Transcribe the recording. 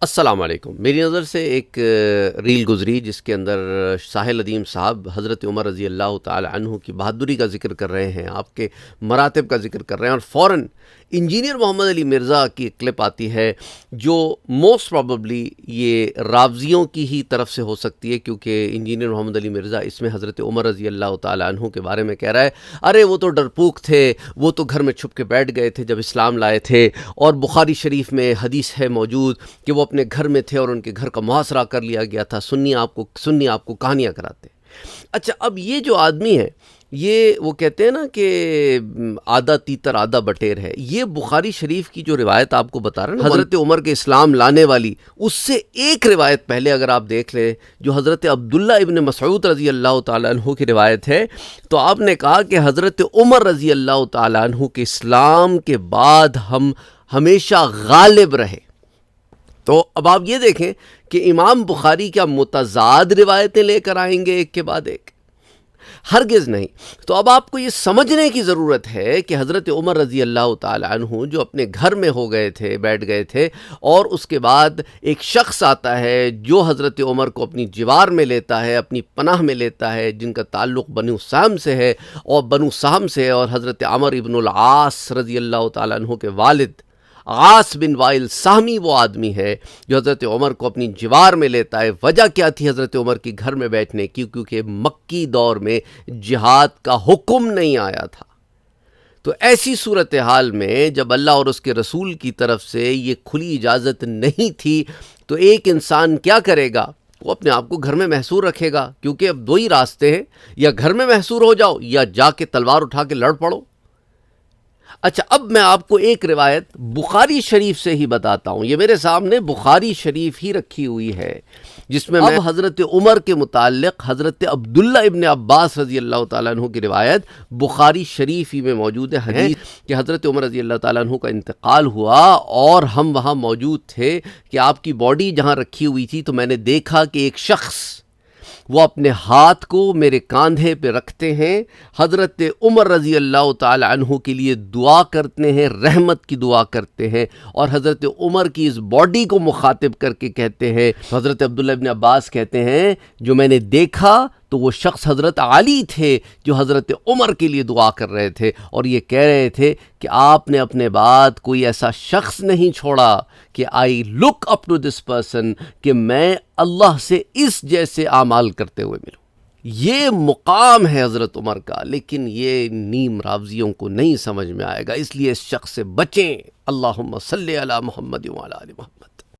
السلام علیکم۔ میری نظر سے ایک ریل گزری جس کے اندر ساحل ندیم صاحب حضرت عمر رضی اللہ تعالی عنہ کی بہادری کا ذکر کر رہے ہیں، آپ کے مراتب کا ذکر کر رہے ہیں، اور فوراً انجینئر محمد علی مرزا کی ایک کلپ آتی ہے جو موسٹ پروبیبلی یہ راوزیوں کی ہی طرف سے ہو سکتی ہے، کیونکہ انجینئر محمد علی مرزا اس میں حضرت عمر رضی اللہ تعالی عنہ کے بارے میں کہہ رہا ہے، ارے وہ تو ڈرپوک تھے، وہ تو گھر میں چھپ کے بیٹھ گئے تھے جب اسلام لائے تھے، اور بخاری شریف میں حدیث ہے موجود کہ وہ اپنے گھر میں تھے اور ان کے گھر کا محاصرہ کر لیا گیا تھا، سنی آپ کو کہانیاں کراتے۔ اچھا، اب یہ جو آدمی ہے، یہ وہ کہتے ہیں نا کہ آدھا تیتر آدھا بٹیر ہے، یہ بخاری شریف کی جو روایت آپ کو بتا رہا ہے نا حضرت عمر کے اسلام لانے والی، اس سے ایک روایت پہلے اگر آپ دیکھ لیں جو حضرت عبداللہ ابن مسعود رضی اللہ تعالیٰ عنہ کی روایت ہے، تو آپ نے کہا کہ حضرت عمر رضی اللہ تعالیٰ عنہ کے اسلام کے بعد ہم ہمیشہ غالب رہے۔ تو اب آپ یہ دیکھیں کہ امام بخاری کیا متضاد روایتیں لے کر آئیں گے ایک کے بعد ایک؟ ہرگز نہیں۔ تو اب آپ کو یہ سمجھنے کی ضرورت ہے کہ حضرت عمر رضی اللہ تعالی عنہ جو اپنے گھر میں ہو گئے تھے، بیٹھ گئے تھے، اور اس کے بعد ایک شخص آتا ہے جو حضرت عمر کو اپنی جوار میں لیتا ہے، اپنی پناہ میں لیتا ہے، جن کا تعلق بنو سہم سے ہے، اور حضرت عمر ابن العاص رضی اللہ تعالی عنہ کے والد عاص بن وائل سہمی وہ آدمی ہے جو حضرت عمر کو اپنی جوار میں لیتا ہے۔ وجہ کیا تھی حضرت عمر کی گھر میں بیٹھنے کی؟ کیونکہ مکی دور میں جہاد کا حکم نہیں آیا تھا۔ تو ایسی صورتحال میں جب اللہ اور اس کے رسول کی طرف سے یہ کھلی اجازت نہیں تھی، تو ایک انسان کیا کرے گا؟ وہ اپنے آپ کو گھر میں محصور رکھے گا، کیونکہ اب دو ہی راستے ہیں، یا گھر میں محصور ہو جاؤ یا جا کے تلوار اٹھا کے لڑ پڑو۔ اچھا، اب میں آپ کو ایک روایت بخاری شریف سے ہی بتاتا ہوں، یہ میرے سامنے بخاری شریف ہی رکھی ہوئی ہے، جس میں اب حضرت عمر کے متعلق حضرت عبداللہ ابن عباس رضی اللہ تعالیٰ عنہ کی روایت بخاری شریف ہی میں موجود ہے، حدیث کہ حضرت عمر رضی اللہ تعالیٰ عنہ کا انتقال ہوا اور ہم وہاں موجود تھے کہ آپ کی باڈی جہاں رکھی ہوئی تھی، تو میں نے دیکھا کہ ایک شخص وہ اپنے ہاتھ کو میرے کاندھے پہ رکھتے ہیں، حضرت عمر رضی اللہ تعالی عنہ کے لیے دعا کرتے ہیں، رحمت کی دعا کرتے ہیں، اور حضرت عمر کی اس باڈی کو مخاطب کر کے کہتے ہیں، حضرت عبداللہ ابن عباس کہتے ہیں جو میں نے دیکھا تو وہ شخص حضرت علی تھے جو حضرت عمر کے لیے دعا کر رہے تھے، اور یہ کہہ رہے تھے کہ آپ نے اپنے بعد کوئی ایسا شخص نہیں چھوڑا کہ آئی لک اپ ٹو دس پرسن، کہ میں اللہ سے اس جیسے اعمال کرتے ہوئے ملوں۔ یہ مقام ہے حضرت عمر کا، لیکن یہ نیم راوزیوں کو نہیں سمجھ میں آئے گا، اس لیے اس شخص سے بچیں۔ اللہم صلی علی محمد وعلی آل محمد۔